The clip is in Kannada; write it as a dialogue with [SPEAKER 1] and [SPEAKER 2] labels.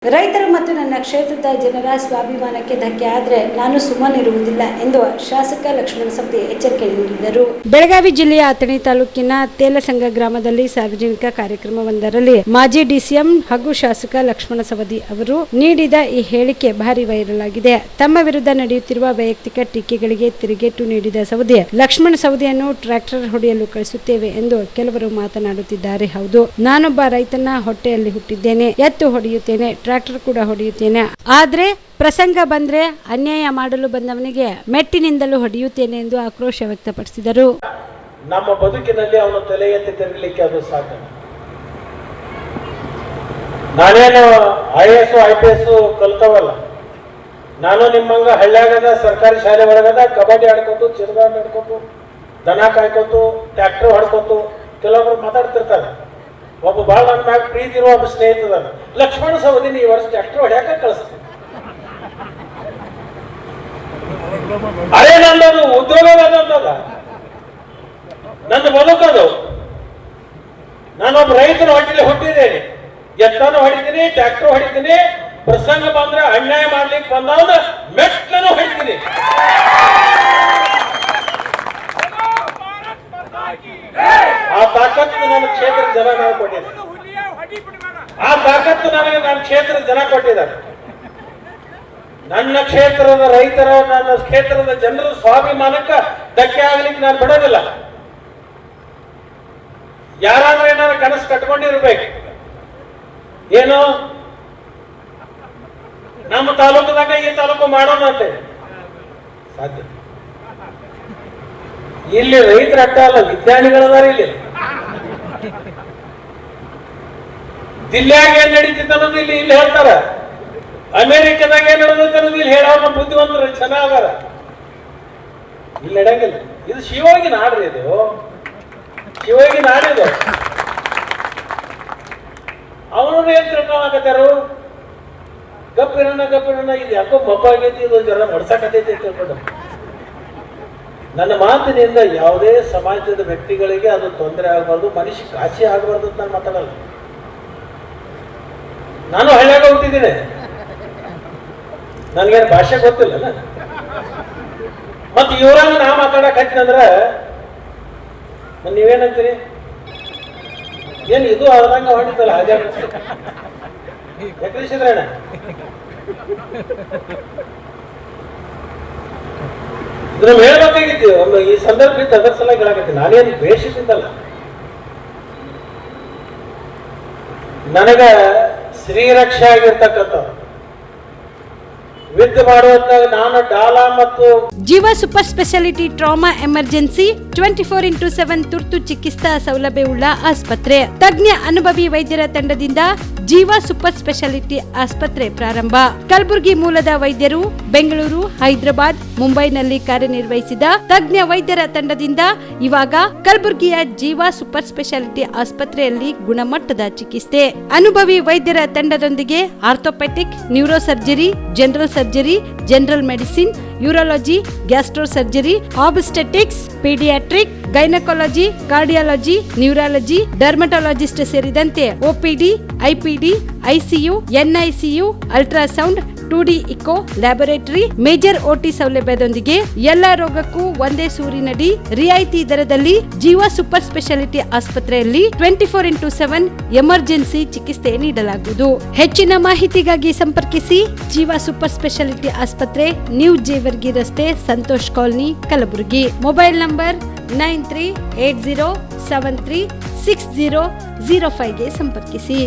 [SPEAKER 1] ರೈತರು ಮತ್ತು ನನ್ನ ಕ್ಷೇತ್ರದ ಜನರ ಸ್ವಾಭಿಮಾನಕ್ಕೆ ಧಕ್ಕೆ ಆದರೆ ನಾನು ಸುಮ್ಮನಿರುವುದಿಲ್ಲ ಎಂದು ಶಾಸಕ ಲಕ್ಷ್ಮಣ ಸವದಿ ಎಚ್ಚರಿಕೆ ನೀಡಿದರು. ಬೆಳಗಾವಿ ಜಿಲ್ಲೆಯ ಅಥಣಿ ತಾಲೂಕಿನ ತೇಲಸಂಗ ಗ್ರಾಮದಲ್ಲಿ ಸಾರ್ವಜನಿಕ ಕಾರ್ಯಕ್ರಮವೊಂದರಲ್ಲಿ ಮಾಜಿ ಡಿಸಿಎಂ ಹಾಗೂ ಶಾಸಕ ಲಕ್ಷ್ಮಣ ಸವದಿ ಅವರು ನೀಡಿದ ಈ ಹೇಳಿಕೆ ಭಾರಿ ವೈರಲ್ ಆಗಿದೆ. ತಮ್ಮ ವಿರುದ್ಧ ನಡೆಯುತ್ತಿರುವ ವೈಯಕ್ತಿಕ ಟೀಕೆಗಳಿಗೆ ತಿರುಗೇಟು ನೀಡಿದ ಸವದಿ, ಲಕ್ಷ್ಮಣ ಸವದಿಯನ್ನು ಟ್ರ್ಯಾಕ್ಟರ್ ಹೊಡೆಯಲು ಕಳಿಸುತ್ತೇವೆ ಎಂದು ಕೆಲವರು ಮಾತನಾಡುತ್ತಿದ್ದಾರೆ. ಹೌದು, ನಾನೊಬ್ಬ ರೈತನ ಹೊಟ್ಟೆಯಲ್ಲಿ ಹುಟ್ಟಿದ್ದೇನೆ, ಎತ್ತು ಹೊಡೆಯುತ್ತೇನೆ, ಟ್ರ್ಯಾಕ್ಟರ್ ಕೂಡ ಹೊಡೆಯುತ್ತೇನೆ. ಆದ್ರೆ ಪ್ರಸಂಗ ಬಂದ್ರೆ ಅನ್ಯಾಯ ಮಾಡಲು ಬಂದವನಿಗೆ ಮೆಟ್ಟಿನಿಂದಲೂ ಹೊಡೆಯುತ್ತೇನೆ ಎಂದು ಆಕ್ರೋಶ ವ್ಯಕ್ತಪಡಿಸಿದರು.
[SPEAKER 2] ನಮ್ಮ ಬದುಕಿನಲ್ಲಿ ಅವನು ತಲೆ ಎತ್ತಿ ತಿರುಗಲಿಕ್ಕೆ ಅದು ಸಾಧ್ಯ. ನಾನೇನು IAS IPS ಕಲ್ತವಲ್ಲ. ನಾನು ನಿಮ್ಮಂಗ ಹಳ್ಳ್ಯಾಗದ ಸರ್ಕಾರಿ ಶಾಲೆ ಒಳಗದ ಕಬಡ್ಡಿ ಆಡ್ಕೊತು, ಚಿರಗಾಂಡ್ ಆಡ್ಕೊತು, ದನ ಕಾಯ್ಕೊತು, ಟ್ರ್ಯಾಕ್ಟರ್ ಹೊಡ್ಕೊತು ಕೆಲವೊಬ್ರು ಮಾತಾಡ್ತಿರ್ತಾರೆ. ಒಬ್ಬ ಭಾಳ ನನ್ನ ಮ್ಯಾಗ ಪ್ರೀತಿ ಇರುವ ಒಬ್ಬ ಸ್ನೇಹಿತದ ಲಕ್ಷ್ಮಣ ಸವದಿನ ಈ ವರ್ಷ ಟ್ರ್ಯಾಕ್ಟರ್ ಹೊಡ್ಯಾಕ ಕಳಿಸ್ತೀನಿ. ಅದೇ ನಂದದು ಉದ್ಯೋಗ ಅನ್ನೋದಲ್ಲ, ನನ್ನ ಬದುಕದು. ನಾನೊಬ್ಬ ರೈತನ ಹೊಟ್ಟೆಲಿ ಹುಟ್ಟಿದ್ದೇನೆ, ಎತ್ತನ್ನು ಹೊಡಿತೀನಿ, ಟ್ರ್ಯಾಕ್ಟರ್ ಹೊಡಿತೀನಿ, ಪ್ರಸಂಗ ಬಂದ್ರೆ ಅನ್ಯಾಯ ಮಾಡ್ಲಿಕ್ಕೆ ಬಂದವನ ಮೆಟ್ಲನ್ನು ಹೊಡಿತೀನಿ. ಆ ತಾಕತ್ತು ನನ್ನ ಕ್ಷೇತ್ರದ ಜನ ನಾವು ಕೊಟ್ಟಿದ್ದಾರೆ. ಆ ತಾಕತ್ತು ನನಗೆ ನನ್ನ ಕ್ಷೇತ್ರದ ಜನ ಕೊಟ್ಟಿದ್ದಾರೆ. ನನ್ನ ಕ್ಷೇತ್ರದ ರೈತರ, ನನ್ನ ಕ್ಷೇತ್ರದ ಜನರ ಸ್ವಾಭಿಮಾನಕ್ಕೆ ಧಕ್ಕೆ ಆಗ್ಲಿಕ್ಕೆ ನಾನು ಬಿಡೋದಿಲ್ಲ. ಯಾರಾದ್ರೂ ಏನಾದ್ರು ಕನಸು ಕಟ್ಕೊಂಡಿರ್ಬೇಕು. ಏನು ನಮ್ಮ ತಾಲೂಕದಾಗ ಈ ತಾಲೂಕು ಮಾಡೋಣ ಅಂತ ಸಾಧ್ಯ. ಇಲ್ಲಿ ರೈತರ ಅಟ್ಟ ಅಲ್ಲ, ವಿಜ್ಞಾನಿಗಳದಾರ. ಇಲ್ಲಿ ದಿಲ್ಲಿಯಾಗ ಏನ್ ನಡೀತಿತ್ತು ಅನ್ನೋದು ಇಲ್ಲಿ ಇಲ್ಲಿ ಹೇಳ್ತಾರ. ಅಮೆರಿಕದಾಗ ಏನ್ ನಡೆದೈತೆ ಅನ್ನೋದು ಇಲ್ಲಿ ಹೇಳೋಣ ಬುದ್ಧಿವಂತರು ಚೆನ್ನಾಗಾರ. ಇಲ್ಲಿ ನಡಂಗಿಲ್ಲ. ಇದು ಶಿವೋಗಿ ನಾಡ್ರಿ, ಇದು ಶಿವೋಗಿ ನಾಡಿದು. ಅವನು ಏನ್ ತಿಳ್ಕೊಳಕತ್ತಾರು, ಗಪ್ಪಿರೋಣ ಇದು ಯಾಕೋ ಮಬ್ಬ ಆಗೈತಿ, ಇದು ಜನ ಮಡ್ಸಕತೈತಿ ಅಂತ ತಿಳ್ಕೊಂಡು. ನನ್ನ ಮಾತಿನಿಂದ ಯಾವುದೇ ಸಮಾಜದ ವ್ಯಕ್ತಿಗಳಿಗೆ ಅದು ತೊಂದರೆ ಆಗಬಾರ್ದು, ಮನುಷ್ಯ ಕಾಶಿ ಆಗಬಾರ್ದು ಅಂತ ನಾನು ಮಾತಾಡಲ್ಲ. ನಾನು ಹಳ್ಳ್ಯಾಗ ಹುಟ್ಟಿದ್ದೀನಿ, ನನಗೇನು ಭಾಷೆ ಗೊತ್ತಿಲ್ಲ. ಮತ್ತೆ ಇವರಾಗ ನಾ ಮಾತಾಡಕ್ ಹಚ್ಚಿನಂದ್ರೆ ನೀವೇನಂತೀರಿ? ಏನು ಇದು ಆದಂಗ ಹೊಡಿತಲ್ಲ ಹಾಗೆ ಯಾಕಂದ್ರೆ ಇದನ್ನ ಹೇಳ್ಬೇಕಾಗಿತ್ತು. ಒಮ್ಮೆ ಈ ಸಂದರ್ಭ ಇತ್ತು, ಅದರ ಸಲ ಹೇಳಕತ್ತೀನಿ. ನಾನೇನು ದ್ವೇಷಿಸಿದ್ದಲ್ಲ. ನನಗ ಶ್ರೀರಕ್ಷೆ ಆಗಿರ್ತಕ್ಕಂಥ ವಿದ್ಯೆ ಮಾಡುವಂತಾಗ ನಾನು ಡಾಲಾ ಮತ್ತು
[SPEAKER 1] ಜೀವ super speciality trauma emergency 24x7 ತುರ್ತು ಚಿಕಿತ್ಸಾ ಸೌಲಭ್ಯವುಳ್ಳ ಆಸ್ಪತ್ರೆ. ತಜ್ಞ ಅನುಭವಿ ವೈದ್ಯರ ತಂಡದಿಂದ ಜೀವ ಸೂಪರ್ ಸ್ಪೆಷಾಲಿಟಿ ಆಸ್ಪತ್ರೆ ಪ್ರಾರಂಭ. ಕಲಬುರಗಿ ಮೂಲದ ವೈದ್ಯರು ಬೆಂಗಳೂರು, ಹೈದರಾಬಾದ್, ಮುಂಬೈನಲ್ಲಿ ಕಾರ್ಯನಿರ್ವಹಿಸಿದ ತಜ್ಞ ವೈದ್ಯರ ತಂಡದಿಂದ ಇವಾಗ ಕಲಬುರಗಿಯ ಜೀವ ಸೂಪರ್ ಸ್ಪೆಷಾಲಿಟಿ ಆಸ್ಪತ್ರೆಯಲ್ಲಿ ಗುಣಮಟ್ಟದ ಚಿಕಿತ್ಸೆ. ಅನುಭವಿ ವೈದ್ಯರ ತಂಡದೊಂದಿಗೆ orthopaedic, neuro surgery, general surgery, general medicine, urology, gastro surgery, obstetrics, paediatric, gynaecology, cardiology, neurology, dermatologist ಸೇರಿದಂತೆ OPD, IPD, ICU, NICU, ultrasound, 2D echo, laboratory, major OT ಸೌಲಭ್ಯದೊಂದಿಗೆ ಎಲ್ಲ ರೋಗಕ್ಕೂ ಒಂದೇ ಸೂರಿನಡಿ ರಿಯಾಯಿತಿ ದರದಲ್ಲಿ ಜೀವ ಸೂಪರ್ ಸ್ಪೆಷಾಲಿಟಿ ಆಸ್ಪತ್ರೆಯಲ್ಲಿ 24x7 ಎಮರ್ಜೆನ್ಸಿ ಚಿಕಿತ್ಸೆ ನೀಡಲಾಗುವುದು. ಹೆಚ್ಚಿನ ಮಾಹಿತಿಗಾಗಿ ಸಂಪರ್ಕಿಸಿ ಜೀವ ಸೂಪರ್ ಸ್ಪೆಷಾಲಿಟಿ ಆಸ್ಪತ್ರೆ, ನ್ಯೂ ಜೇವರ್ಗಿ ರಸ್ತೆ, Santosh colony, Kalaburagi. Mobile number 9380736005 ಗೆ ಸಂಪರ್ಕಿಸಿ.